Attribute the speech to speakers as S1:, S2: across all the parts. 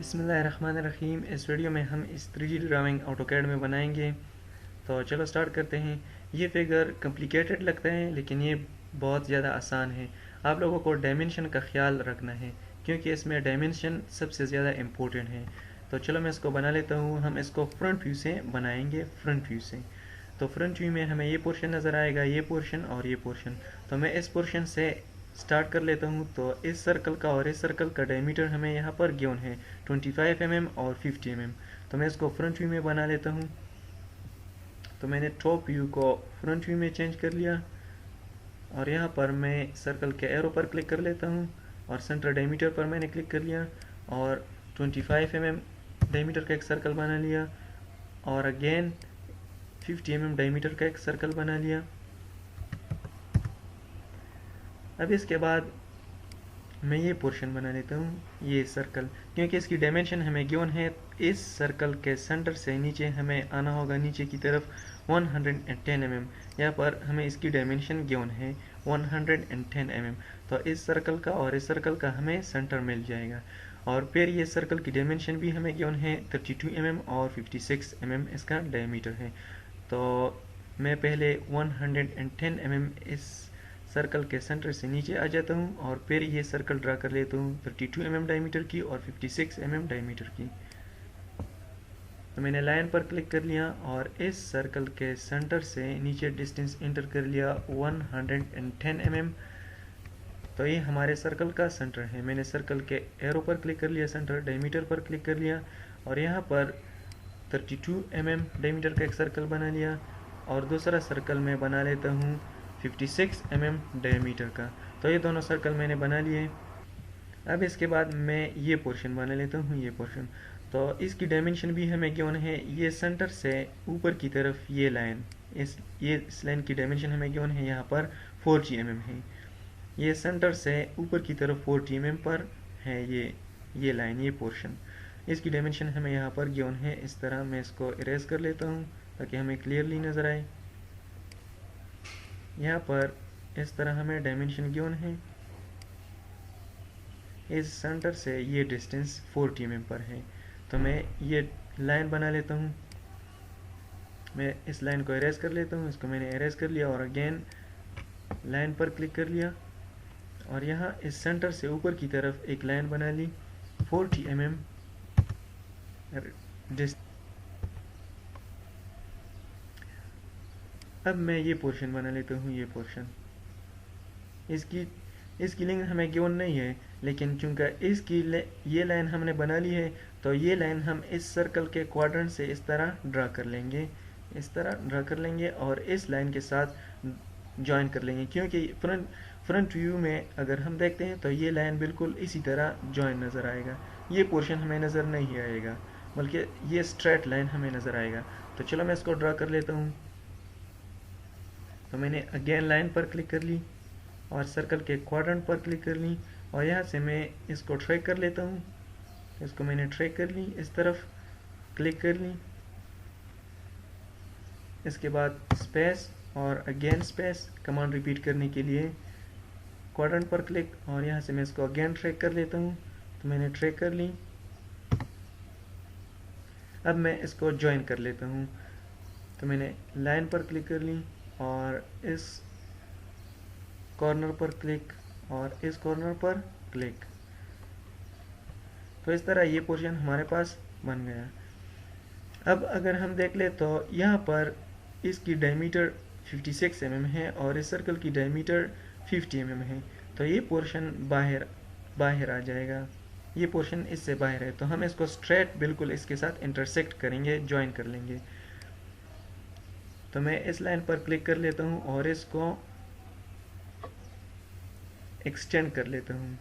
S1: बिस्मिल्लाहिर्रहमानिर्रहीम। इस वीडियो में हम इस 3D ड्राइंग ऑटोकैड में बनाएंगे। तो चलो स्टार्ट करते हैं। ये फिगर कॉम्प्लिकेटेड लगता है लेकिन ये बहुत ज़्यादा आसान है। आप लोगों को डायमेंशन का ख्याल रखना है क्योंकि इसमें डायमेंशन सबसे ज़्यादा इम्पोर्टेंट है। तो चलो मैं इसको बना लेता हूँ। हम इसको फ्रंट व्यू से बनाएंगे, फ्रंट व्यू से। तो फ्रंट व्यू में हमें ये पोर्शन नज़र आएगा, ये पोर्शन और ये पोर्शन। तो मैं इस पोर्शन से स्टार्ट कर लेता हूँ। तो इस सर्कल का और इस सर्कल का डायमीटर हमें यहाँ पर गिवन है 25 mm और 50 mm। तो मैं इसको फ्रंट व्यू में बना लेता हूँ। तो मैंने टॉप व्यू को फ्रंट व्यू में चेंज कर लिया और यहाँ पर मैं सर्कल के एरो पर क्लिक कर लेता हूँ और सेंटर डायमीटर पर मैंने क्लिक कर लिया और 25 mm डायमीटर का एक सर्कल बना लिया और अगेन 50 mm डायमीटर का एक सर्कल बना लिया। अब इसके बाद मैं ये पोर्शन बना लेता हूँ, ये सर्कल, क्योंकि इसकी डायमेंशन हमें गिवन है। इस सर्कल के सेंटर से नीचे हमें आना होगा, नीचे की तरफ 110 mm। यहाँ पर हमें इसकी डायमेंशन गिवन है 110 mm। तो इस सर्कल का और इस सर्कल का हमें सेंटर मिल जाएगा। और फिर ये सर्कल की डायमेंशन भी हमें गिवन है 32 mm और 56 mm इसका डायमीटर है। तो मैं पहले 110 mm इस सर्कल के सेंटर से नीचे आ जाता हूँ और फिर ये सर्कल ड्रा कर लेता हूँ 32 mm डायमीटर की और 56 mm डायमीटर की। तो मैंने लाइन पर क्लिक कर लिया और इस सर्कल के सेंटर से नीचे डिस्टेंस इंटर कर लिया 110 mm। तो ये हमारे सर्कल का सेंटर है। मैंने सर्कल के एरो पर क्लिक कर लिया, सेंटर डायमीटर पर क्लिक कर लिया और यहाँ पर 32 mm डायमीटर का एक सर्कल बना लिया और दूसरा सर्कल मैं बना लेता हूँ 56 mm डायमीटर का। तो ये दोनों सर्कल मैंने बना लिए। अब इसके बाद मैं ये पोर्शन बना लेता हूँ, ये पोर्शन। तो इसकी डायमेंशन भी हमें गिवन है। ये सेंटर से ऊपर की तरफ ये लाइन, इस लाइन की डायमेंशन हमें गिवन है यहाँ पर 40 mm है। ये सेंटर से ऊपर की तरफ 40 mm पर है ये लाइन, ये पोर्शन। इसकी डायमेंशन हमें यहाँ पर गिवन है। इस तरह मैं इसको इरेज कर लेता हूँ ताकि हमें क्लियरली नज़र आए। यहाँ पर इस तरह हमें डायमेंशन गिवन है। इस सेंटर से ये डिस्टेंस 40 mm पर है। तो मैं ये लाइन बना लेता हूँ। मैं इस लाइन को इरेज कर लेता हूँ। इसको मैंने इरेज कर लिया और अगेन लाइन पर क्लिक कर लिया और यहाँ इस सेंटर से ऊपर की तरफ एक लाइन बना ली 40 mm। अब मैं ये पोर्शन बना लेता हूँ, ये पोर्शन। इसकी लेंथ हमें गिवन नहीं है, लेकिन चूंकि ये लाइन हमने बना ली है तो ये लाइन हम इस सर्कल के क्वाड्रेंट से इस तरह ड्रा कर लेंगे, इस तरह ड्रा कर लेंगे और इस लाइन के साथ ज्वाइन कर लेंगे। क्योंकि फ्रंट व्यू में अगर हम देखते हैं तो ये लाइन बिल्कुल इसी तरह ज्वाइन नज़र आएगा। ये पोर्शन हमें नज़र नहीं आएगा, बल्कि ये स्ट्रेट लाइन हमें नज़र आएगा। तो चलो मैं इसको ड्रा कर लेता हूँ। तो मैंने अगेन लाइन पर क्लिक कर ली और सर्कल के क्वाड्रेंट पर क्लिक कर ली और यहाँ से मैं इसको ट्रैक कर लेता हूँ। इसको मैंने ट्रैक कर ली, इस तरफ क्लिक कर ली। इसके बाद स्पेस और अगेन स्पेस कमांड रिपीट करने के लिए क्वाड्रेंट पर क्लिक और यहाँ से मैं इसको अगेन ट्रैक कर लेता हूँ। तो मैंने ट्रैक कर ली। अब मैं इसको ज्वाइन कर लेता हूँ। तो मैंने लाइन पर क्लिक कर ली और इस कॉर्नर पर क्लिक और इस कॉर्नर पर क्लिक। तो इस तरह ये पोर्शन हमारे पास बन गया। अब अगर हम देख ले तो यहाँ पर इसकी डायमीटर 56 mm है और इस सर्कल की डायमीटर 50 mm है। तो ये पोर्शन बाहर आ जाएगा, ये पोर्शन इससे बाहर है। तो हम इसको स्ट्रेट बिल्कुल इसके साथ इंटरसेक्ट करेंगे, ज्वाइन कर लेंगे। तो मैं इस लाइन पर क्लिक कर लेता हूँ और इसको एक्सटेंड कर लेता हूँ,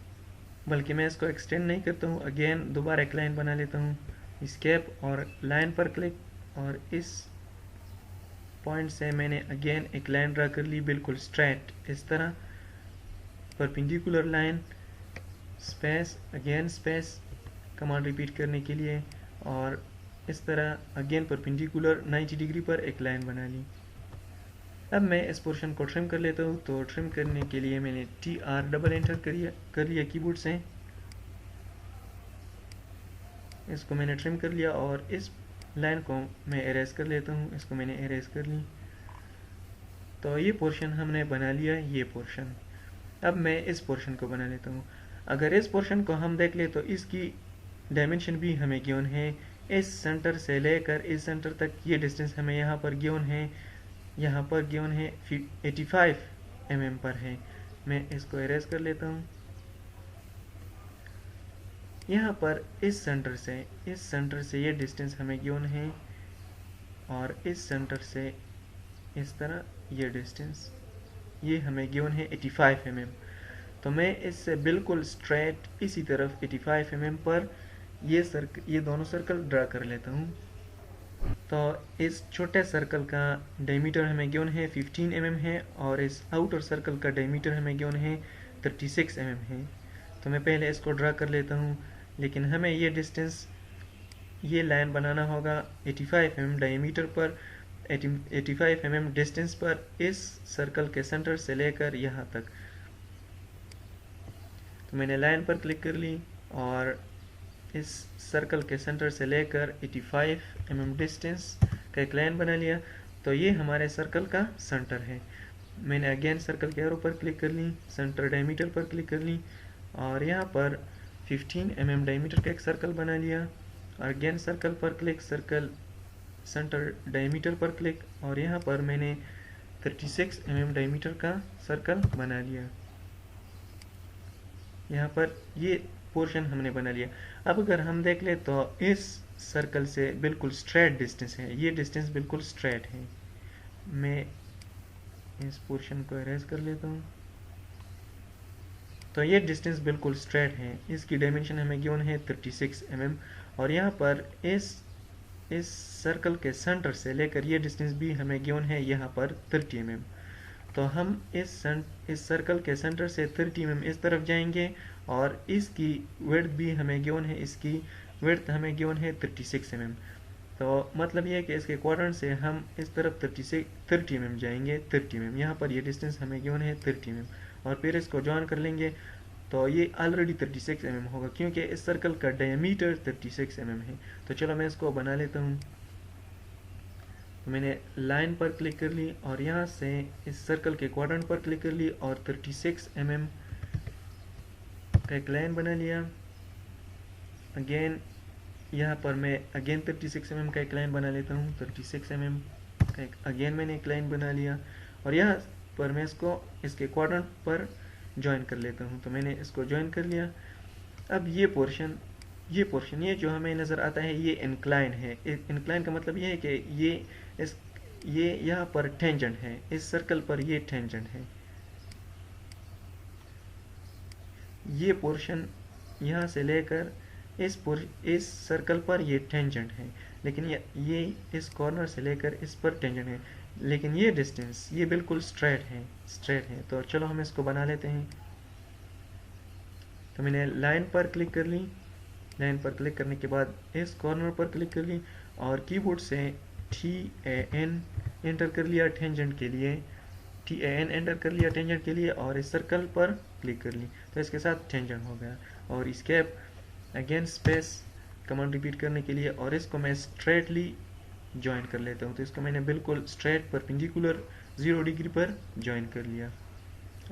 S1: बल्कि मैं इसको एक्सटेंड नहीं करता हूँ। अगेन दोबारा एक लाइन बना लेता हूँ, एस्केप और लाइन पर क्लिक और इस पॉइंट से मैंने अगेन एक लाइन ड्रा कर ली बिल्कुल स्ट्रेट, इस तरह perpendicular line. Space, again space command repeat करने के लिए और इस तरह अगेन परपेंडिकुलर 90 डिग्री पर एक लाइन बना ली। अब मैं इस पोर्शन को ट्रिम कर लेता हूँ। तो ट्रिम करने के लिए मैंने TR डबल एंटर कर लिया कीबोर्ड से। इसको मैंने ट्रिम कर लिया और इस लाइन को मैं एरेज कर लेता हूँ। इसको मैंने एरेज कर ली। तो ये पोर्शन हमने बना लिया, ये पोर्शन। अब मैं इस पोर्शन को बना लेता हूँ। अगर इस पोर्शन को हम देख ले तो इसकी डायमेंशन भी हमें गिवन है। इस सेंटर से लेकर इस सेंटर तक ये डिस्टेंस हमें यहाँ पर गिवन है, यहाँ पर गिवन है 85 mm पर है। मैं इसको एरेज कर लेता हूँ। यहाँ पर इस सेंटर से ये डिस्टेंस हमें गिवन है और इस सेंटर से इस तरह ये डिस्टेंस ये हमें गिवन है 85 mm। तो मैं इससे बिल्कुल स्ट्रेट इसी तरफ 85 mm पर ये दोनों सर्कल ड्रा कर लेता हूँ। तो इस छोटे सर्कल का डायमीटर हमें गिवन है 15 mm है और इस आउटर सर्कल का डायमीटर हमें गिवन है 36 mm है। तो मैं पहले इसको ड्रा कर लेता हूँ, लेकिन हमें ये डिस्टेंस ये लाइन बनाना होगा 85 mm डायमीटर पर, 85 mm डिस्टेंस पर इस सर्कल के सेंटर से लेकर यहाँ तक। तो मैंने लाइन पर क्लिक कर ली और इस सर्कल के सेंटर से लेकर 85 mm डिस्टेंस का एक लाइन बना लिया। तो ये हमारे सर्कल का सेंटर है। मैंने अगेन सर्कल के एरो पर क्लिक कर ली, सेंटर डायमीटर पर क्लिक कर ली और यहाँ पर 15 mm डायमीटर का एक सर्कल बना लिया और अगेन सर्कल पर क्लिक, सर्कल सेंटर डायमीटर पर क्लिक और यहाँ पर मैंने 36 mm डायमीटर का सर्कल बना लिया। यहाँ पर ये पोर्शन हमने बना लिया। अब अगर हम देख ले तो इस सर्कल से बिल्कुल स्ट्रेट डिस्टेंस है, ये डिस्टेंस बिल्कुल स्ट्रेट है। मैं इस पोर्शन को एरेज कर लेता हूँ। तो ये डिस्टेंस बिल्कुल स्ट्रेट है। इसकी डायमेंशन हमें गिवन है 36 mm और यहाँ पर इस सर्कल के सेंटर से लेकर ये डिस्टेंस भी हमें गिवन है यहाँ पर 30 mm। तो हम इस सर्कल के सेंटर से 30 mm इस तरफ जाएंगे और इसकी विड्थ भी हमें गिवन है, इसकी विड्थ हमें गिवन है 36 mm। तो मतलब ये है कि इसके क्वाड्रेंट से हम इस तरफ 30 mm जाएंगे, 30 mm। यहाँ पर ये डिस्टेंस हमें गिवन है 30 mm और फिर इसको ज्वाइन कर लेंगे तो ये ऑलरेडी 36 mm होगा क्योंकि इस सर्कल का डायमीटर 36 mm है। तो चलो मैं इसको बना लेता हूँ। तो मैंने लाइन पर क्लिक कर ली और यहाँ से इस सर्कल के क्वाड्रेंट पर क्लिक कर ली और 36 mm का एक लाइन बना लिया। अगेन यहाँ पर मैं अगेन 36 mm का एक लाइन बना लेता हूँ, 36 mm का एक अगेन मैंने एक लाइन बना लिया और यहाँ पर मैं इसको इसके क्वाड्रेंट पर ज्वाइन कर लेता हूँ। तो मैंने इसको ज्वाइन कर लिया। अब ये पोर्शन ये जो हमें नज़र आता है ये इंक्लाइन है। इंक्लाइन का मतलब ये है कि ये यहाँ पर टेंजेंट है, इस सर्कल पर ये टेंजेंट है। ये पोर्शन यहाँ से लेकर इस सर्कल पर ये टेंजेंट है, लेकिन ये इस कॉर्नर से लेकर इस पर टेंजेंट है, लेकिन ये डिस्टेंस ये बिल्कुल स्ट्रेट है। तो चलो हम इसको बना लेते हैं। तो मैंने लाइन पर क्लिक कर ली, लाइन पर क्लिक करने के बाद इस कॉर्नर पर क्लिक कर ली और कीबोर्ड से TAN एंटर कर लिया टेंजेंट के लिए, TAN एंटर कर लिया टेंजेंट के लिए और इस सर्कल पर क्लिक कर ली। तो इसके साथ टेंजेंट हो गया और escape again space command repeat करने के लिए और इसको मैं स्ट्रेटली ज्वाइन कर लेता हूँ। तो इसको मैंने बिल्कुल स्ट्रेट परपेंडिकुलर 0 डिग्री पर ज्वाइन कर लिया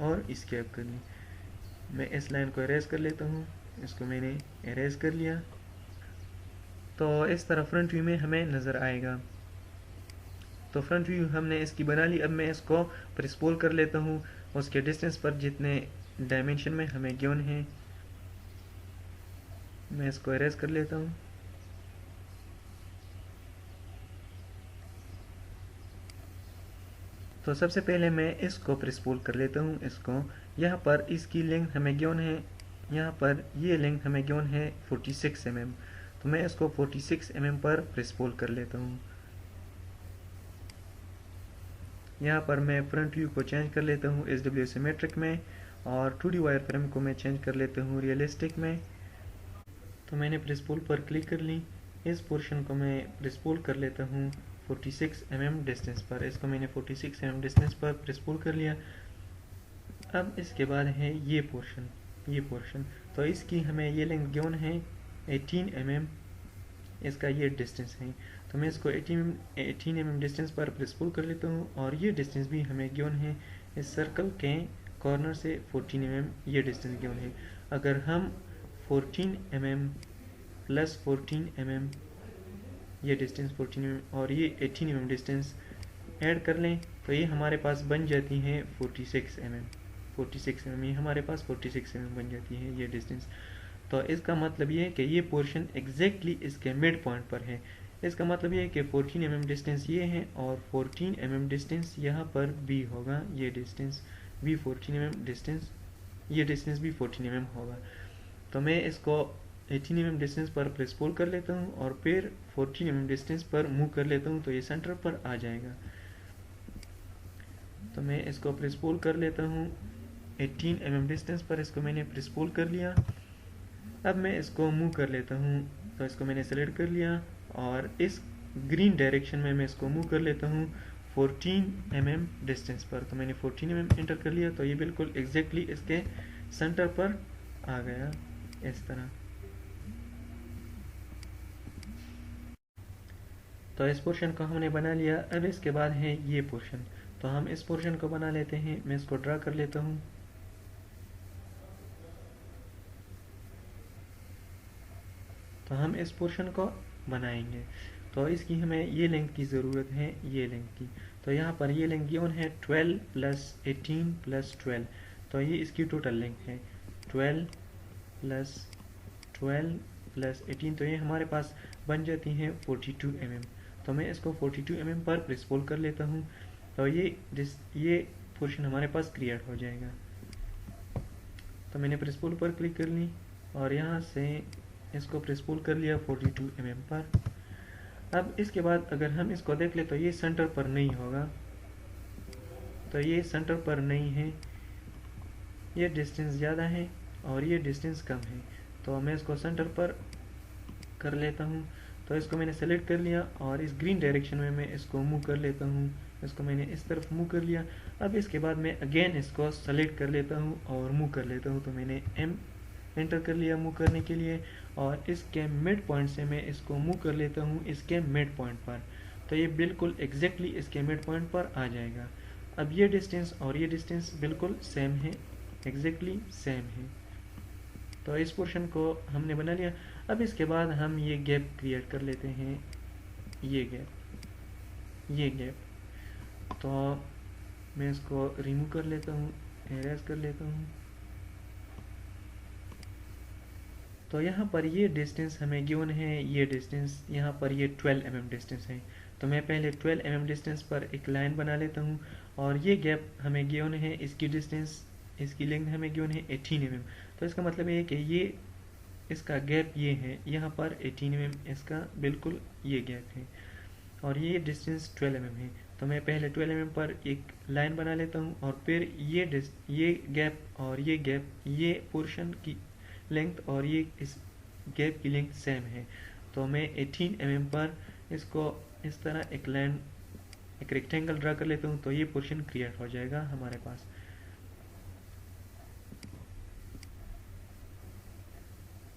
S1: और एस्केप कर ली। मैं इस लाइन को एरेज कर लेता हूँ, इसको मैंने एरेज कर लिया। तो इस तरह फ्रंट व्यू में हमें नज़र आएगा। तो फ्रंट व्यू हमने इसकी बना ली। अब मैं इसको प्रेस पुल कर लेता हूँ उसके डिस्टेंस पर जितने डायमेंशन में हमें गिवन है। मैं इसको एरेज कर लेता हूँ। तो सबसे पहले मैं इसको प्रेस पुल कर लेता हूँ। इसको यहाँ पर इसकी लेंथ हमें गिवन है, यहाँ पर ये लेंथ हमें गिवन है 46 mm। तो मैं इसको 46 mm पर प्रेस पुल कर लेता हूँ। यहाँ पर मैं फ्रंट व्यू को चेंज कर लेता हूँ SW सिमेट्रिक में और 2D वायर फ्रेम को मैं चेंज कर लेता हूँ रियलिस्टिक में। तो मैंने प्रेस पुल पर क्लिक कर ली। इस पोर्शन को मैं प्रेस पुल कर लेता हूँ 46 mm डिस्टेंस पर। इसको मैंने 46 mm डिस्टेंस पर प्रेस पुल कर लिया। अब इसके बाद है ये पोर्शन। तो इसकी हमें ये लेंथ गिवन है 18 mm इसका ये डिस्टेंस है। तो मैं इसको 18 mm डिस्टेंस पर प्रेस पुल कर लेता हूँ और ये डिस्टेंस भी हमें गिवन है इस सर्कल के कॉर्नर से 14 mm ये डिस्टेंस गिवन है। अगर हम 14 mm प्लस 14 mm ये डिस्टेंस 14 mm और ये 18 mm डिस्टेंस ऐड कर लें तो ये हमारे पास बन जाती हैं 46 mm। 46 mm ये हमारे पास 46 mm बन जाती है ये डिस्टेंस। तो इसका मतलब ये है कि ये पोर्शन एग्जैक्टली इसके मिड पॉइंट पर है। इसका मतलब ये है कि 14 mm डिस्टेंस ये है और 14 mm डिस्टेंस यहाँ पर भी होगा, ये डिस्टेंस भी 14 mm डिस्टेंस, ये डिस्टेंस भी 14 mm होगा। तो मैं इसको 18 mm डिस्टेंस पर प्रेस पुल कर लेता हूँ और फिर 14 mm डिस्टेंस पर मूव कर लेता हूँ तो ये सेंटर पर आ जाएगा। तो मैं इसको प्रेस पुल कर लेता हूँ 18 mm डिस्टेंस पर, इसको मैंने प्रेस पुल कर लिया। अब मैं इसको मूव कर लेता हूँ, तो इसको मैंने सेलेक्ट कर लिया और इस ग्रीन डायरेक्शन में मैं इसको मूव कर लेता हूँ 14 mm डिस्टेंस पर। तो मैंने 14 mm एंटर कर लिया तो ये बिल्कुल एग्जैक्टली इसके सेंटर पर आ गया इस तरह। तो इस पोर्शन को हमने बना लिया। अब इसके बाद है ये पोर्शन, तो हम इस पोर्शन को बना लेते हैं। मैं इसको ड्रा कर लेता हूँ। तो हम इस पोर्शन को बनाएंगे तो इसकी हमें ये लेंथ की ज़रूरत है, ये लेंथ की। तो यहाँ पर ये लेंथ गिवन है 12 प्लस 18 प्लस 12, तो ये इसकी टोटल लेंथ है 12 प्लस 12 प्लस 18, तो ये हमारे पास बन जाती हैं 42 mm। तो मैं इसको 42 mm पर प्रेस पुल कर लेता हूँ तो ये पोर्शन हमारे पास क्रिएट हो जाएगा। तो मैंने प्रेस पुल पर क्लिक कर ली और यहाँ से इसको प्रेस पुल कर लिया 42 mm पर। अब इसके बाद अगर हम इसको देख ले तो ये सेंटर पर नहीं होगा, तो ये सेंटर पर नहीं है, ये डिस्टेंस ज़्यादा है और ये डिस्टेंस कम है। तो मैं इसको सेंटर पर कर लेता हूँ। तो इसको मैंने सेलेक्ट कर लिया और इस ग्रीन डायरेक्शन में मैं इसको मूव कर लेता हूँ। इसको मैंने इस तरफ मूव कर लिया। अब इसके बाद मैं अगेन इसको सेलेक्ट कर लेता हूँ और मूव कर लेता हूँ। तो मैंने एम एंटर कर लिया मूव करने के लिए और इसके मिड पॉइंट से मैं इसको मूव कर लेता हूँ इसके मिड पॉइंट पर। तो ये बिल्कुल एग्जैक्टली इसके मिड पॉइंट पर आ जाएगा। अब ये डिस्टेंस और ये डिस्टेंस बिल्कुल सेम है, एग्जैक्टली सेम है। तो इस पोर्शन को हमने बना लिया। अब इसके बाद हम ये गैप क्रिएट कर लेते हैं, ये गैप। तो मैं इसको रिमूव कर लेता हूँ, एरेज कर लेता हूँ। तो यहाँ पर ये डिस्टेंस हमें गिवन है, ये डिस्टेंस यहाँ पर ये 12 mm डिस्टेंस है। तो मैं पहले 12 mm डिस्टेंस पर एक लाइन बना लेता हूँ और ये गैप हमें गिवन है, इसकी डिस्टेंस, इसकी लेंथ हमें गिवन है 18 mm। तो इसका मतलब है कि ये इसका गैप ये है, यहाँ पर 18 mm इसका बिल्कुल ये गैप है और ये डिस्टेंस 12 mm है। तो मैं पहले 12 mm पर एक लाइन बना लेता हूँ और फिर ये गैप और ये गैप, ये पोर्शन की लेंथ और ये इस गैप की लेंथ सेम है। तो मैं 18 mm पर इसको इस तरह एक लाइन, एक रेक्टेंगल ड्रा कर लेता हूँ तो ये पोर्शन क्रिएट हो जाएगा हमारे पास।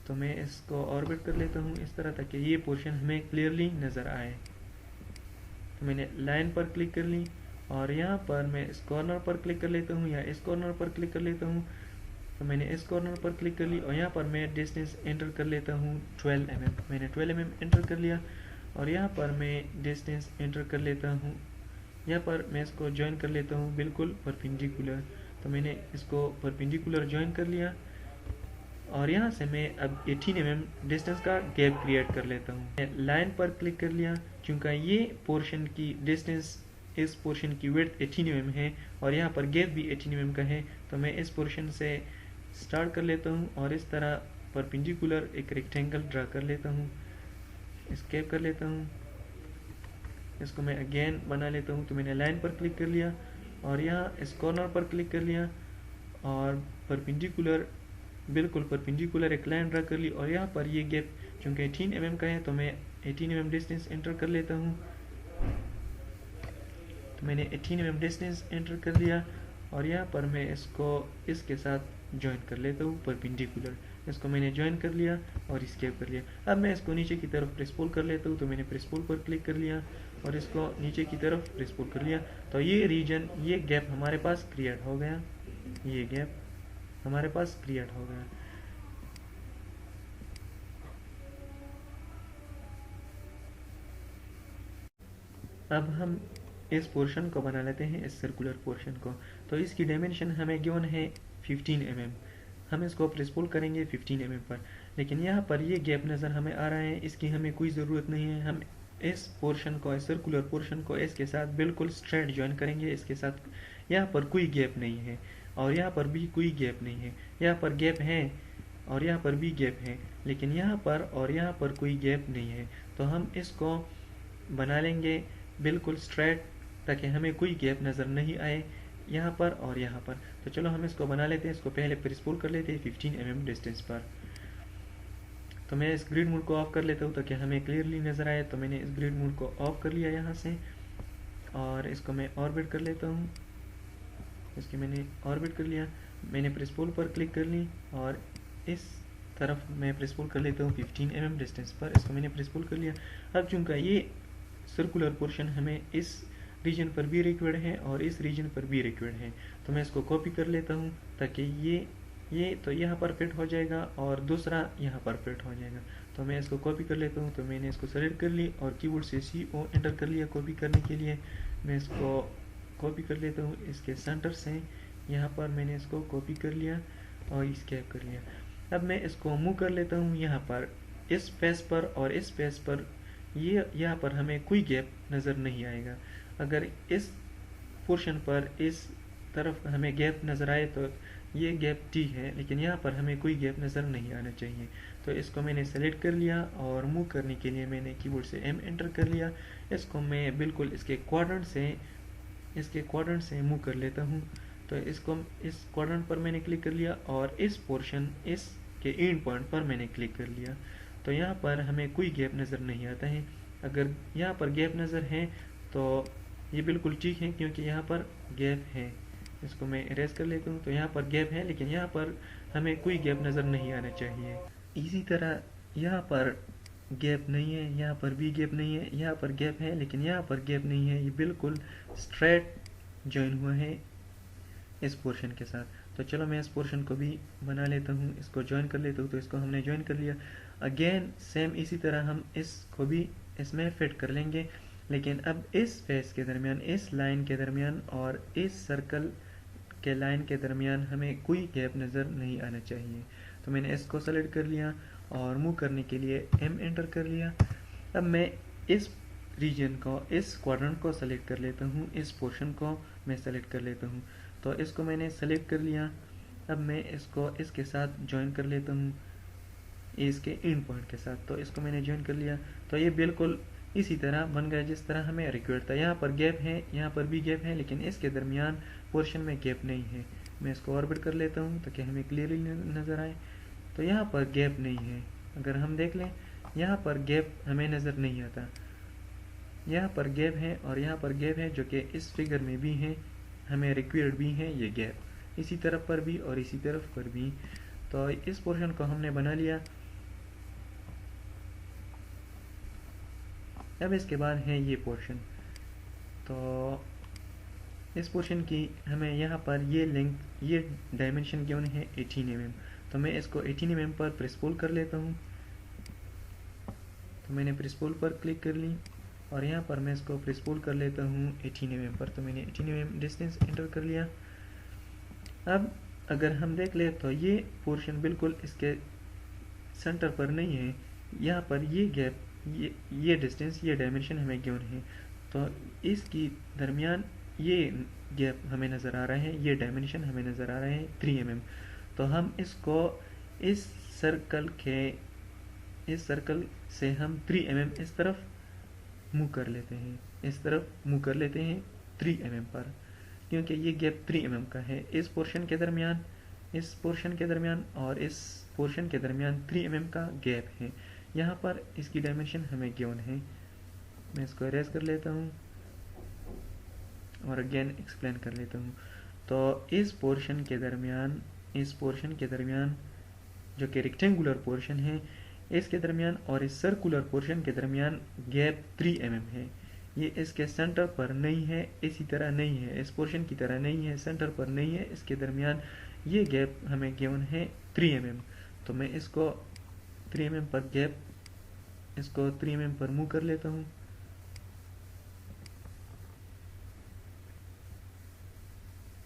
S1: तो मैं इसको ऑर्बिट कर लेता हूँ इस तरह ताकि ये पोर्शन हमें क्लियरली नज़र आए। तो मैंने लाइन पर क्लिक कर ली और यहाँ पर मैं इस कॉर्नर पर क्लिक कर लेता हूँ या इस कॉर्नर पर क्लिक कर लेता हूँ। तो मैंने इस कॉर्नर पर क्लिक कर ली और यहाँ पर मैं डिस्टेंस एंटर कर लेता हूँ 12 mm। मैंने 12 mm एंटर कर लिया और यहाँ पर मैं डिस्टेंस एंटर कर लेता हूँ। यहाँ पर मैं इसको ज्वाइन कर लेता हूँ बिल्कुल परपेंडिकुलर। तो मैंने इसको परपेंडिकुलर ज्वाइन कर लिया और यहाँ से मैं अब 18 mm डिस्टेंस का गैप क्रिएट कर लेता हूँ। लाइन पर क्लिक कर लिया, क्योंकि ये पोर्शन की डिस्टेंस, इस पोर्शन की विड्थ 18 mm है और यहाँ पर गैप भी 18 mm का है। तो मैं इस पोर्शन से स्टार्ट कर लेता हूँ और इस तरह परपेंडिकुलर एक रेक्टेंगल ड्रा कर लेता हूँ, एस्केप कर लेता हूँ, इसको मैं अगेन बना लेता हूँ। तो मैंने लाइन पर क्लिक कर लिया और यहाँ इस कॉर्नर पर क्लिक कर लिया और परपेंडिकुलर, बिल्कुल परपेंडिकुलर एक लाइन ड्रा कर ली और यहाँ पर ये गैप चूँकि 18 mm का है तो मैं 18 mm डिस्टेंस एंटर कर लेता हूँ। तो मैंने 18 mm डिस्टेंस एंटर कर लिया और यहाँ पर मैं इसको इसके साथ ज्वाइन कर लेता हूँ परपेंडिकुलर। इसको मैंने ज्वाइन कर लिया और स्केप कर लिया। अब मैं इसको नीचे की तरफ प्रेस पुल कर लेता हूँ, तो मैंने प्रेस पुल पर क्लिक कर लिया और इसको नीचे की तरफ प्रेस पुल कर लिया। तो ये रीजन, ये गैप हमारे पास क्रिएट हो गया, ये गैप हमारे पास क्रिएट हो गया। अब हम इस पोर्शन को बना लेते हैं, इस सर्कुलर पोर्शन को। तो इसकी डायमेंशन हमें गिवन है 15 mm। हम इसको प्रेस पुल करेंगे 15 mm पर, लेकिन यहाँ पर ये गैप नज़र हमें आ रहा है, इसकी हमें कोई ज़रूरत नहीं है। हम इस पोर्शन को, इस सर्कुलर पोर्शन को इसके साथ बिल्कुल स्ट्रेट ज्वाइन करेंगे, इसके साथ। यहाँ पर कोई गैप नहीं है और यहाँ पर भी कोई गैप नहीं है। यहाँ पर गैप है और यहाँ पर भी गैप है, लेकिन यहाँ पर और यहाँ पर कोई गैप नहीं है। तो हम इसको बना लेंगे बिल्कुल स्ट्रेट, ताकि हमें कोई गैप नज़र नहीं आए यहाँ पर और यहाँ पर। तो चलो हम इसको बना लेते हैं। इसको पहले प्रेस पुल कर लेते हैं 15 mm डिस्टेंस पर। तो मैं इस ग्रिड मोड को ऑफ कर लेता हूँ ताकि हमें क्लियरली नज़र आए। तो मैंने इस ग्रिड मोड को ऑफ कर लिया यहाँ से और इसको मैं ऑर्बिट कर लेता हूँ। इसकी मैंने ऑर्बिट कर लिया, मैंने प्रेस पुल पर क्लिक कर ली और इस तरफ मैं प्रेस पुल कर लेता हूँ 15 mm डिस्टेंस पर। इसको मैंने प्रेस पुल कर लिया। अब चूंकि ये सर्कुलर पोर्शन हमें इस रीजन पर भी रिक्वायर्ड है और इस रीजन पर भी रिक्वायर्ड है, तो मैं इसको कॉपी कर लेता हूँ ताकि ये तो यहाँ पर फिट हो जाएगा और दूसरा यहाँ पर फिट हो जाएगा। तो मैं इसको कॉपी कर लेता हूँ। तो मैंने इसको सेलेक्ट कर ली और कीबोर्ड से CO एंटर कर लिया कॉपी करने के लिए। मैं इसको कॉपी कर लेता हूँ इसके सेंटर से, यहाँ पर मैंने इसको कॉपी कर लिया और स्केप कर लिया। अब मैं इसको मूव कर लेता हूँ यहाँ पर, इस पेज पर और इस पेज पर। ये यहाँ पर हमें कोई गैप नज़र नहीं आएगा। अगर इस पोर्शन पर इस तरफ हमें गैप नज़र आए तो ये गैप ठीक है, लेकिन यहाँ पर हमें कोई गैप नज़र नहीं आना चाहिए। तो इसको मैंने सेलेक्ट कर लिया और मूव करने के लिए मैंने कीबोर्ड से M एंटर कर लिया। इसको मैं बिल्कुल इसके क्वाड्रेंट से मूव कर लेता हूँ। तो इसको इस क्वाड्रेंट पर मैंने क्लिक कर लिया और इस पोर्शन, इसके एंड पॉइंट पर मैंने क्लिक कर लिया। तो यहाँ पर हमें कोई गैप नज़र नहीं आता है। अगर यहाँ पर गैप नज़र है तो ये बिल्कुल ठीक है, क्योंकि यहाँ पर गैप है। इसको मैं इरेज कर लेता हूँ। तो यहाँ पर गैप है, लेकिन यहाँ पर हमें कोई गैप नज़र नहीं आना चाहिए। इसी तरह यहाँ पर गैप नहीं है, यहाँ पर भी गैप नहीं है, यहाँ पर गैप है लेकिन यहाँ पर गैप नहीं है। ये बिल्कुल स्ट्रेट ज्वाइन हुआ है इस पोर्शन के साथ। तो चलो मैं इस पोर्शन को भी बना लेता हूँ, इसको ज्वाइन कर लेता हूँ। तो इसको हमने ज्वाइन कर लिया। अगेन सेम इसी तरह हम इसको भी इसमें फिट कर लेंगे, लेकिन अब इस फेस के दरमियान, इस लाइन के दरमियान और इस सर्कल के लाइन के दरमियान हमें कोई गैप नज़र नहीं आना चाहिए। तो मैंने इसको सेलेक्ट कर लिया और मूव करने के लिए M एंटर कर लिया। अब मैं इस रीजन को, इस क्वाड्रेंट को सेलेक्ट कर लेता हूँ, इस पोर्शन को मैं सेलेक्ट कर लेता हूँ। तो इसको मैंने सेलेक्ट कर लिया। अब मैं इसको इसके साथ ज्वाइन कर लेता हूँ, इसके एंड पॉइंट के साथ। तो इसको मैंने ज्वाइन कर लिया। तो ये बिल्कुल इसी तरह बन गया जिस तरह हमें रिक्वायर्ड था। यहाँ पर गैप है, यहाँ पर भी गैप है, लेकिन इसके दरमियान पोर्शन में गैप नहीं है। मैं इसको ऑर्बिट कर लेता हूँ ताकि हमें क्लियरली नज़र आए। तो यहाँ पर गैप नहीं है। अगर हम देख लें, यहाँ पर गैप हमें नज़र नहीं आता। यहाँ पर गैप है और यहाँ पर गैप है, जो कि इस फिगर में भी है, हमें रिक्वायर्ड भी है ये गैप, इसी तरफ पर भी और इसी तरफ पर भी। तो इस पोर्शन को हमने बना लिया। अब इसके बाद है ये पोर्शन। तो इस पोर्शन की हमें यहाँ पर ये लेंथ, ये डायमेंशन गिवन है 18 mm। तो मैं इसको 18 mm पर प्रेस पुल कर लेता हूँ। तो मैंने प्रेस पुल पर क्लिक कर ली और यहाँ पर मैं इसको प्रेस पुल कर लेता हूँ 18 mm पर। तो मैंने 18 mm डिस्टेंस एंटर कर लिया। अब अगर हम देख ले तो ये पोर्शन बिल्कुल इसके सेंटर पर नहीं है। यहाँ पर ये गैप, ये डिस्टेंस, ये डायमेंशन हमें गिवन है। तो इसकी दरमियान ये गैप हमें नज़र आ रहा है, ये डायमेंशन हमें नज़र आ रहा है 3 mm। तो हम इसको इस सर्कल से हम 3 mm इस तरफ मूव कर लेते हैं, इस तरफ मूव कर लेते हैं 3 mm पर, क्योंकि ये गैप 3 mm का है। इस पोर्शन के दरमियान, इस पोर्शन के दरमियान और इस पोर्शन के दरमियान 3 mm का गैप है। यहाँ पर इसकी डायमेंशन हमें गिवन है। मैं इसको इरेज कर लेता हूँ और अगेन एक्सप्लेन कर लेता हूँ। तो इस पोर्शन के दरमियान इस पोर्शन के दरमियान, जो कि रेक्टेंगुलर पोर्शन है, इसके दरमियान और इस सर्कुलर पोर्शन के दरमियान गैप 3 mm है। ये इसके सेंटर पर नहीं है, इसी तरह नहीं है, इस पोर्शन की तरह नहीं है, सेंटर पर नहीं है, इसके दरमियान ये गैप हमें गिवन है 3 mm। तो मैं इसको 3 mm पर गैप, इसको 3 mm पर मूव कर लेता हूँ।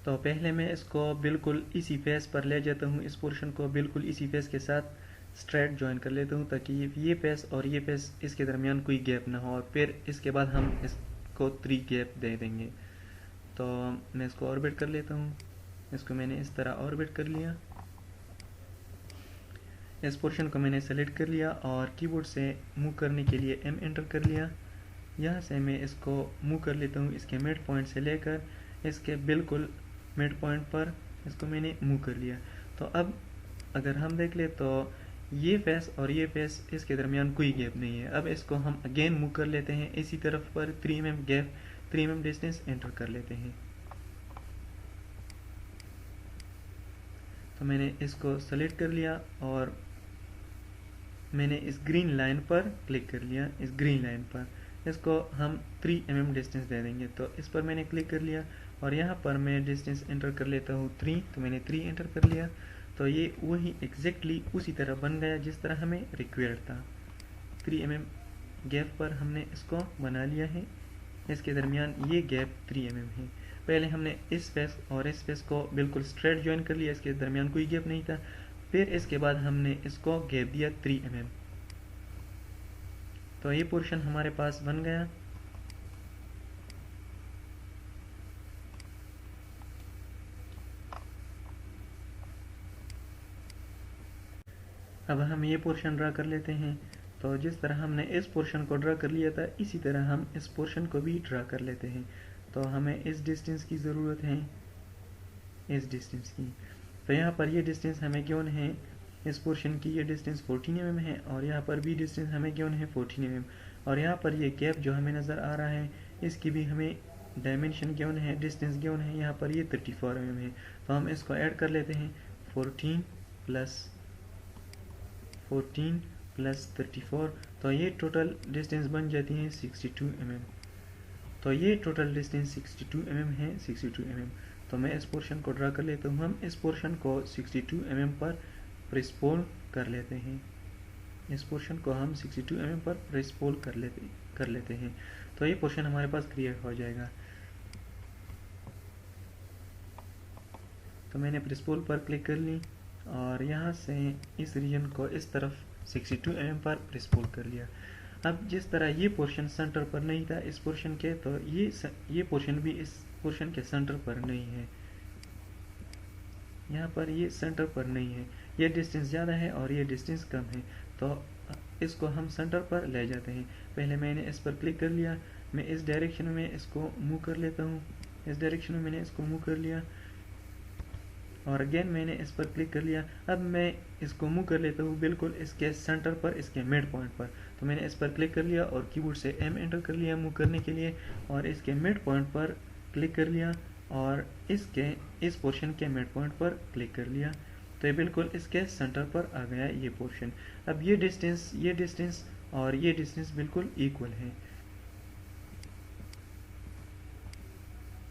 S1: तो पहले मैं इसको बिल्कुल इसी फेस पर ले जाता हूँ, इस पोर्शन को बिल्कुल इसी फेस के साथ स्ट्रेट ज्वाइन कर लेता हूँ, ताकि ये फेस और ये फेस इसके दरमियान कोई गैप ना हो, और फिर इसके बाद हम इसको 3 गैप दे देंगे। तो मैं इसको ऑर्बिट कर लेता हूँ, इसको मैंने इस तरह ऑर्बिट कर लिया। इस पोर्शन को मैंने सेलेक्ट कर लिया और कीबोर्ड से मूव करने के लिए M एंटर कर लिया। यहाँ से मैं इसको मूव कर लेता हूँ, इसके मिड पॉइंट से लेकर इसके बिल्कुल मिड पॉइंट पर इसको मैंने मूव कर लिया। तो अब अगर हम देख ले तो ये फेस और ये फेस, इसके दरमियान कोई गैप नहीं है। अब इसको हम अगेन मूव कर लेते हैं, इसी तरफ पर 3 mm gap, 3 mm distance enter कर लेते हैं। तो मैंने इसको सेलेक्ट कर लिया और मैंने इस ग्रीन लाइन पर क्लिक कर लिया, इस ग्रीन लाइन पर इसको हम 3 mm डिस्टेंस दे देंगे। तो इस पर मैंने क्लिक कर लिया और यहाँ पर मैं डिस्टेंस एंटर कर लेता हूँ 3, तो मैंने 3 एंटर कर लिया। तो ये वही एग्जैक्टली उसी तरह बन गया जिस तरह हमें रिक्वायर्ड था। 3 mm गैप पर हमने इसको बना लिया है, इसके दरमियान ये गैप 3 mm है। पहले हमने इस फेस और इस फेस को बिल्कुल स्ट्रेट ज्वाइन कर लिया, इसके दरमियान कोई गैप नहीं था। फिर इसके बाद हमने इसको गैप दिया 3 mm। तो ये पोर्शन हमारे पास बन गया। अब हम ये पोर्शन ड्रा कर लेते हैं। तो जिस तरह हमने इस पोर्शन को ड्रा कर लिया था, इसी तरह हम इस पोर्शन को भी ड्रा कर लेते हैं। तो हमें इस डिस्टेंस की ज़रूरत है, इस डिस्टेंस की। तो यहाँ पर ये डिस्टेंस हमें गिवन है, इस पोर्शन की ये डिस्टेंस 14 mm है, और यहाँ पर भी डिस्टेंस हमें गिवन है 14 mm। और यहाँ पर ये गैप जो हमें नज़र आ रहा है, इसकी भी हमें डायमेंशन गिवन है, डिस्टेंस गिवन है, यहाँ पर ये 34 mm है। तो हम इसको ऐड कर लेते हैं, 14 प्लस 34, तो ये टोटल डिस्टेंस बन जाती है 62 mm। तो ये टोटल डिस्टेंस 62 mm है, 62 mm। तो मैं इस पोर्शन को ड्रा कर लेता हूँ। हम इस पोर्शन को 62 mm पर प्रेसपोल कर लेते हैं, इस पोर्शन को हम 62 mm पर प्रेसपोल कर लेते हैं। तो ये पोर्शन हमारे पास क्रिएट हो जाएगा। तो मैंने प्रेसपोल पर क्लिक कर ली और यहाँ से इस रीजन को इस तरफ 62 mm पर प्रेसपोल कर लिया। अब जिस तरह ये पोर्शन सेंटर पर नहीं था इस पोर्शन के, तो ये पोर्शन भी इस पोर्शन के सेंटर पर नहीं है, यहाँ पर ये सेंटर पर नहीं है, ये डिस्टेंस ज़्यादा है और ये डिस्टेंस कम है। तो इसको हम सेंटर पर ले जाते हैं। पहले मैंने इस पर क्लिक कर लिया, मैं इस डायरेक्शन में इसको मूव कर लेता हूँ, इस डायरेक्शन में मैंने इसको मूव कर लिया और अगेन मैंने इस पर क्लिक कर लिया। अब मैं इसको मूव कर लेता हूँ बिल्कुल इसके सेंटर पर, इसके मिड पॉइंट पर। तो मैंने इस पर क्लिक कर लिया और कीबोर्ड से M एंटर कर लिया मूव करने के लिए, और इसके मिड पॉइंट पर क्लिक कर लिया और इस पोर्शन के मिड पॉइंट पर क्लिक कर लिया। तो ये बिल्कुल इसके सेंटर पर आ गया ये पोर्शन। अब ये डिस्टेंस और ये डिस्टेंस बिल्कुल इक्वल है।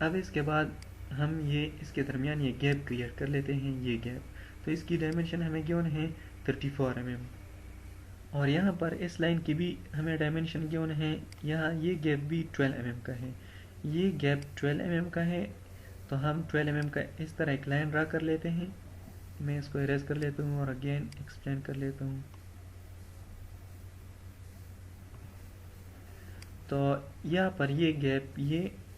S1: अब इसके बाद हम इसके दरमियान ये गैप क्रिएट कर लेते हैं, ये गैप। तो इसकी डायमेंशन हमें गिवन है 34 mm, और यहाँ पर इस लाइन की भी हमें डायमेंशन गिवन है। यहाँ ये गैप भी 12 mm का है, ये गैप 12 mm का है। तो हम 12 mm का इस तरह एक लाइन ड्रा कर लेते हैं। मैं इसको इरेज कर लेता हूँ और अगेन एक्सप्लेन कर लेता हूँ। तो यहाँ पर ये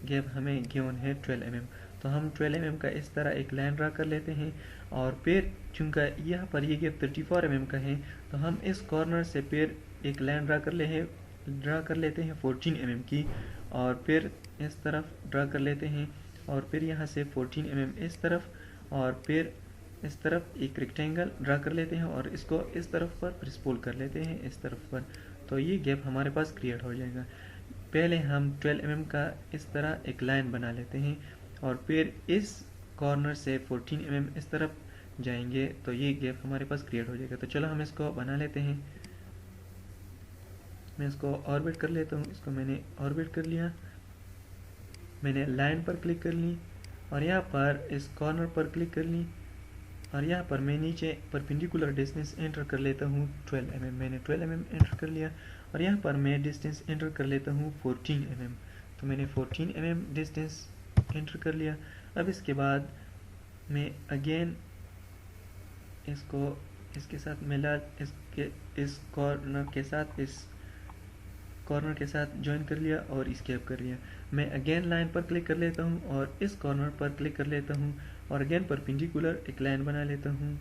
S1: गैप हमें गिवन है 12 mm। तो हम 12 mm का इस तरह एक लाइन ड्रा कर लेते हैं, और फिर चूँकि यहाँ पर ये गैप 34 mm का है, तो हम इस कॉर्नर से फिर एक लाइन ड्रा कर लेते हैं 14 mm की, और फिर इस तरफ ड्रा कर लेते हैं, और फिर यहाँ से 14 mm इस तरफ, और फिर इस तरफ एक रेक्टेंगल ड्रा कर लेते हैं और इसको इस तरफ पर प्रेसपोल कर लेते हैं, इस तरफ पर। तो ये गैप हमारे पास क्रिएट हो जाएगा। पहले हम 12 mm का इस तरह एक लाइन बना लेते हैं, और फिर इस कॉर्नर से 14 mm इस तरफ जाएंगे तो ये गैप हमारे पास क्रिएट हो जाएगा। तो चलो हम इसको बना लेते हैं। मैं इसको ऑर्बिट कर लेता हूँ। इसको मैंने ऑर्बिट कर लिया, मैंने लाइन पर क्लिक कर ली और यहाँ पर इस कॉर्नर पर क्लिक कर ली और यहाँ पर मैं नीचे परपेंडिकुलर डिस्टेंस एंटर कर लेता हूँ 12 mm। मैंने 12 mm एंटर कर लिया और यहाँ पर मैं डिस्टेंस एंटर कर लेता हूँ 14 mm। तो मैंने 14 mm डिस्टेंस एंटर कर लिया। अब इसके बाद मैं अगेन इसको इसके साथ मिला, इस कॉर्नर के साथ ज्वाइन कर लिया और स्केप कर लिया। मैं अगेन लाइन पर क्लिक कर लेता हूँ और इस कॉर्नर पर क्लिक कर लेता हूँ और अगेन परपेंडिकुलर एक लाइन बना लेता हूँ।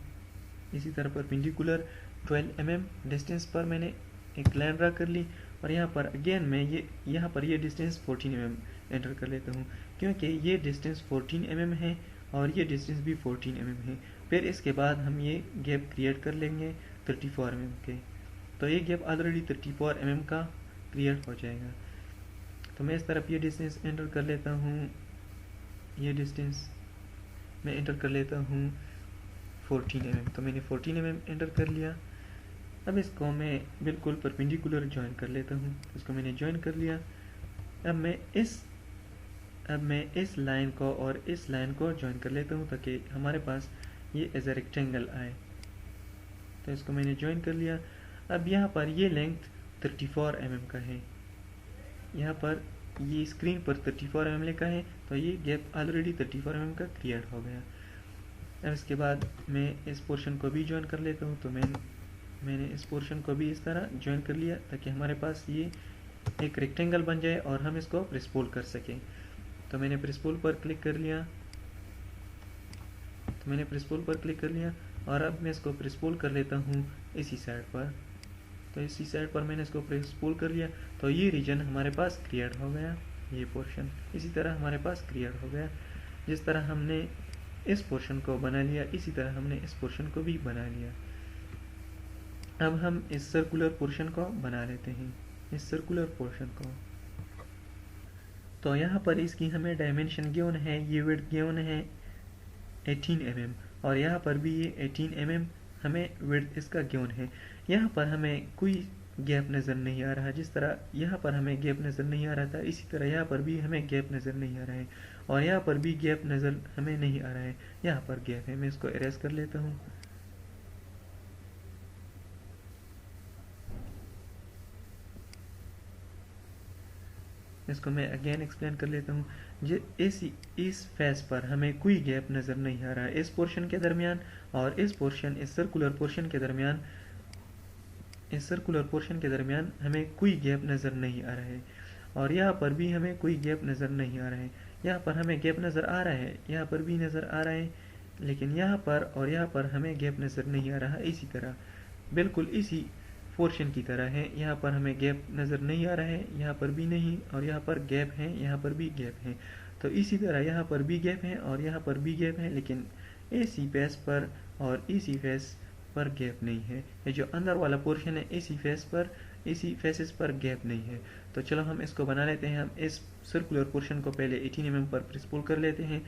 S1: इसी तरह परपेंडिकुलर 12 mm डिस्टेंस पर मैंने एक लाइन ड्रा कर ली और यहाँ पर अगेन मैं यहाँ पर ये डिस्टेंस 14 mm एंटर कर लेता हूँ, क्योंकि ये डिस्टेंस 14 mm है और ये डिस्टेंस भी 14 mm है। फिर इसके बाद हम ये गैप क्रिएट कर लेंगे 34 mm के। तो ये गैप ऑलरेडी 34 mm का क्रिएट हो जाएगा। तो मैं इस तरफ ये डिस्टेंस एंटर कर लेता हूँ, ये डिस्टेंस मैं एंटर कर लेता हूँ 14 mm। तो मैंने 14 mm एंटर कर लिया। अब इसको मैं बिल्कुल परपेंडिकुलर ज्वाइन कर लेता हूँ। इसको मैंने ज्वाइन कर लिया। अब मैं इस लाइन को और इस लाइन को ज्वाइन कर लेता हूँ ताकि हमारे पास ये एज ए रेक्टेंगल आए। तो इसको मैंने ज्वाइन कर लिया। अब यहाँ पर ये लेंथ 34 mm का है, यहाँ पर ये स्क्रीन पर 34 mm लिखा है, तो ये गैप ऑलरेडी 34 mm का क्रिएट हो गया। अब इसके बाद मैं इस पोर्शन को भी ज्वाइन कर लेता हूँ। तो मैंने इस पोर्शन को भी इस तरह ज्वाइन कर लिया ताकि हमारे पास ये एक रेक्टेंगल बन जाए और हम इसको प्रेस पुल कर सकें। तो मैंने प्रेस पुल पर क्लिक कर लिया, और अब मैं इसको प्रेस पुल कर लेता हूँ इसी साइड पर। तो इसी साइड पर मैंने इसको प्रेस पुल कर लिया तो ये रीजन हमारे पास क्रिएट हो गया, ये पोर्शन इसी तरह हमारे पास क्रिएट हो गया। जिस तरह हमने इस पोर्शन को बना लिया इसी तरह हमने इस पोर्शन को भी बना लिया। अब हम इस सर्कुलर पोर्शन को बना लेते हैं, इस सर्कुलर पोर्शन को। तो यहाँ पर इसकी हमें डायमेंशन गिवन है, ये विड्थ गिवन है 18 mm और यहाँ पर भी ये 18 mm हमें विड्थ इसका गिवन है। यहाँ पर हमें कोई गैप नज़र नहीं आ रहा। जिस तरह यहाँ पर हमें गैप नज़र नहीं आ रहा था, इसी तरह यहाँ पर भी हमें गैप नज़र नहीं आ रहा है और यहाँ पर भी गैप नज़र हमें नहीं आ रहा है। यहाँ पर गैप है, मैं इसको इरेज कर लेता हूँ। इसको मैं अगेन एक्सप्लेन कर लेता हूँ। इस फेस पर हमें कोई गैप नज़र नहीं आ रहा है इस पोर्शन के दरमियान और इस सर्कुलर पोर्शन के दरमियान हमें कोई गैप नज़र नहीं आ रहा है और यहाँ पर भी हमें कोई गैप नज़र नहीं आ रहा है। यहाँ पर हमें गैप नज़र आ रहा है, यहाँ पर भी नज़र आ रहा है, लेकिन यहाँ पर और यहाँ पर हमें गैप नज़र नहीं आ रहा। इसी तरह बिल्कुल इसी पोर्शन की तरह है, यहाँ पर हमें गैप नज़र नहीं आ रहा है, यहाँ पर भी नहीं, और यहाँ पर गैप है, यहाँ पर भी गैप है। तो इसी तरह यहाँ पर भी गैप है और यहाँ पर भी गैप है, लेकिन इसी फेस पर और इसी फेस पर गैप नहीं है। ये जो अंदर वाला पोर्शन है इसी फेसेस पर गैप नहीं है। तो चलो हम इसको बना लेते हैं। हम इस सर्कुलर पोर्शन को पहले 18 mm पर प्रेस पुल कर लेते हैं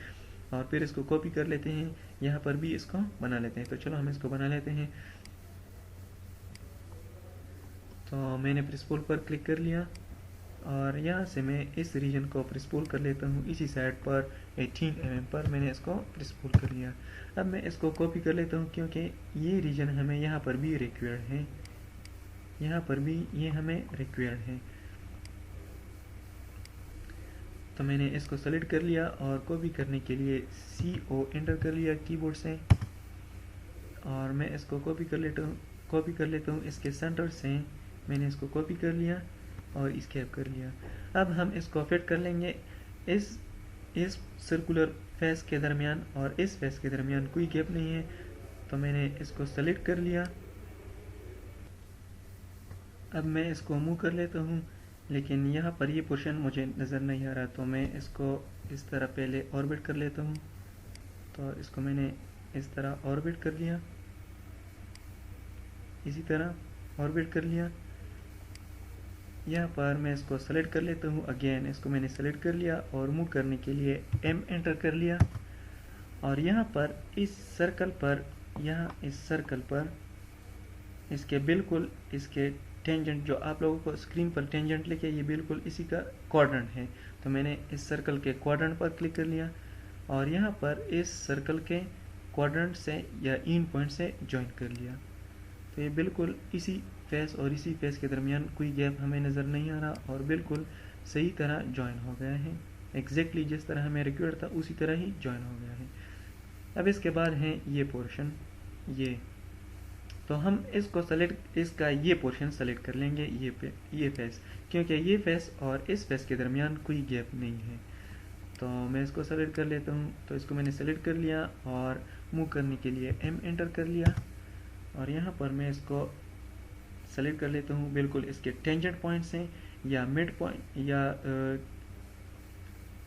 S1: और फिर इसको कॉपी कर लेते हैं, यहाँ पर भी इसको बना लेते हैं। तो चलो हम इसको बना लेते हैं। तो मैंने प्रेस पुल पर क्लिक कर लिया और यहाँ से मैं इस रीजन को प्रेस पुल कर लेता हूँ। इसी साइड पर 18 mm पर मैंने इसको प्रेस पुल कर लिया। अब मैं इसको कॉपी कर लेता हूँ क्योंकि ये रीजन हमें यहाँ पर भी रिक्वायर्ड है, यहाँ पर भी ये हमें रिक्वायर्ड है। तो मैंने इसको सेलेक्ट कर लिया और कॉपी करने के लिए CO एंटर कर लिया कीबोर्ड से और मैं इसको कॉपी कर लेता हूँ इसके सेंटर से। मैंने इसको कॉपी कर लिया और एस्केप कर लिया। अब हम इसको फिट कर लेंगे इस सर्कुलर फेस के दरमियान और इस फेस के दरमियान कोई गैप नहीं है। तो मैंने इसको सेलेक्ट कर लिया। अब मैं इसको मूव कर लेता हूँ, लेकिन यहाँ पर ये पोर्शन मुझे नज़र नहीं आ रहा, तो मैं इसको इस तरह पहले ऑर्बिट कर लेता हूँ। तो इसको मैंने इस तरह ऑर्बिट कर लिया, इसी तरह ऑर्बिट कर लिया। यहाँ पर मैं इसको सेलेक्ट कर लेता हूँ। अगेन इसको मैंने सेलेक्ट कर लिया और मूव करने के लिए M एंटर कर लिया और यहाँ पर इस सर्कल पर यहाँ इस सर्कल पर इसके बिल्कुल इसके टेंजेंट जो आप लोगों को स्क्रीन पर टेंजेंट लिखे ये बिल्कुल इसी का क्वाड्रेंट है। तो मैंने इस सर्कल के क्वाड्रेंट पर क्लिक कर लिया और यहाँ पर इस सर्कल के क्वाड्रेंट से या एंड पॉइंट से ज्वाइन कर लिया। तो ये बिल्कुल इसी फेस और इसी फेस के दरमियान कोई गैप हमें नज़र नहीं आ रहा और बिल्कुल सही तरह ज्वाइन हो गया है। एग्जैक्टली जिस तरह हमें रिक्वायर्ड था उसी तरह ही ज्वाइन हो गया है। अब इसके बाद है ये पोर्शन, ये तो हम इसको सेलेक्ट इसका ये पोर्शन सेलेक्ट कर लेंगे, ये फेस, क्योंकि ये फेस और इस फेस के दरमियान कोई गैप नहीं है। तो मैं इसको सेलेक्ट कर लेता हूँ। तो इसको मैंने सेलेक्ट कर लिया और मूव करने के लिए M एंटर कर लिया और यहाँ पर मैं इसको सेलेक्ट कर लेता हूँ बिल्कुल इसके टेंजेंट पॉइंट से या मिड पॉइंट या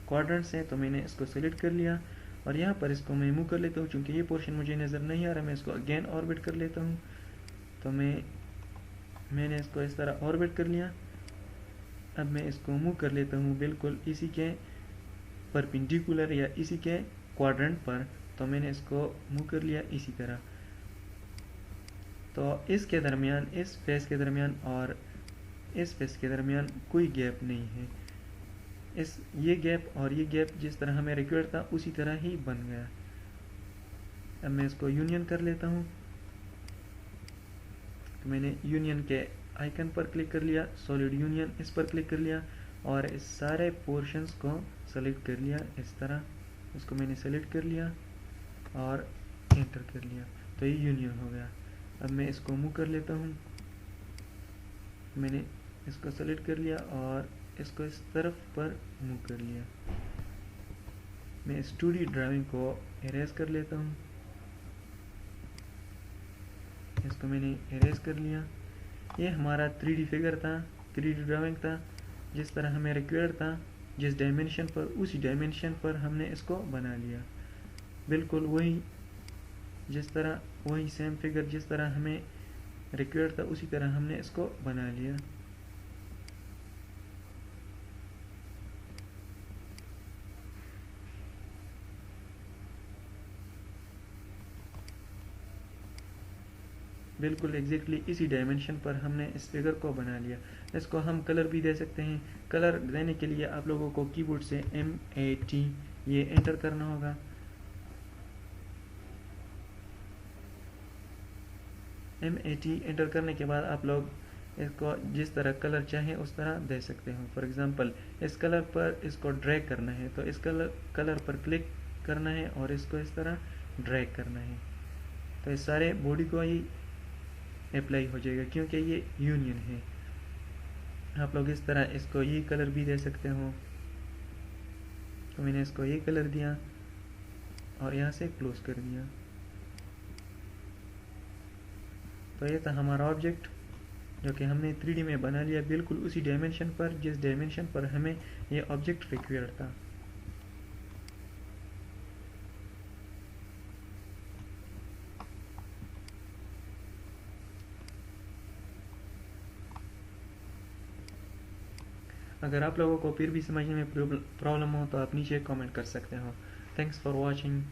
S1: क्वाड्रेंट से। तो मैंने इसको सेलेक्ट कर लिया और यहाँ पर इसको मैं मूव कर लेता हूँ। चूँकि ये पोर्शन मुझे नज़र नहीं आ रहा, मैं इसको अगेन ऑर्बिट कर लेता हूँ। तो मैंने इसको इस तरह ऑर्बिट कर लिया। अब मैं इसको मूव कर लेता हूँ बिल्कुल इसी के परपेंडिकुलर या इसी के क्वाड्रेंट पर। तो मैंने इसको मूव कर लिया इसी तरह। तो इसके दरमियान, इस फेस के दरमियान और इस फेस के दरमियान कोई गैप नहीं है। ये गैप और ये गैप जिस तरह हमें रिक्वायर्ड था उसी तरह ही बन गया। अब मैं इसको यूनियन कर लेता हूँ। तो मैंने यूनियन के आइकन पर क्लिक कर लिया, सॉलिड यूनियन इस पर क्लिक कर लिया और इस सारे पोर्शंस को सेलेक्ट कर लिया इस तरह। इसको मैंने सेलेक्ट कर लिया और एंटर कर लिया। तो ये यूनियन हो गया। अब मैं इसको मूव कर लेता हूँ। मैंने इसको सेलेक्ट कर लिया और इसको इस तरफ पर मूव कर लिया। मैं इस 2D ड्राइंग को इरेज कर लेता हूँ। इसको मैंने इरेज कर लिया। ये हमारा 3D फिगर था, 3D ड्राइंग था, जिस तरह हमें रिक्वायर्ड था, जिस डायमेंशन पर उसी डायमेंशन पर हमने इसको बना लिया। बिल्कुल वही सेम फिगर जिस तरह हमें रिक्वायर्ड था उसी तरह हमने इसको बना लिया। बिल्कुल एग्जैक्टली इसी डायमेंशन पर हमने इस फिगर को बना लिया। इसको हम कलर भी दे सकते हैं। कलर देने के लिए आप लोगों को कीबोर्ड से MAT ये एंटर करना होगा। MAT एंटर करने के बाद आप लोग इसको जिस तरह कलर चाहें उस तरह दे सकते हो। फॉर एग्जांपल इस कलर पर इसको ड्रैग करना है तो इस कलर पर क्लिक करना है और इसको इस तरह ड्रैग करना है। तो इस सारे बॉडी को ही अप्लाई हो जाएगा क्योंकि ये यूनियन है। आप लोग इस तरह इसको ये कलर भी दे सकते हो। तो मैंने इसको ये कलर दिया और यहाँ से क्लोज कर दिया। तो ये था हमारा ऑब्जेक्ट जो कि हमने 3D में बना लिया बिल्कुल उसी डायमेंशन पर जिस डायमेंशन पर हमें ये ऑब्जेक्ट रिक्वायर्ड था। अगर आप लोगों को फिर भी समझने में प्रॉब्लम हो तो आप नीचे कमेंट कर सकते हो। Thanks for watching.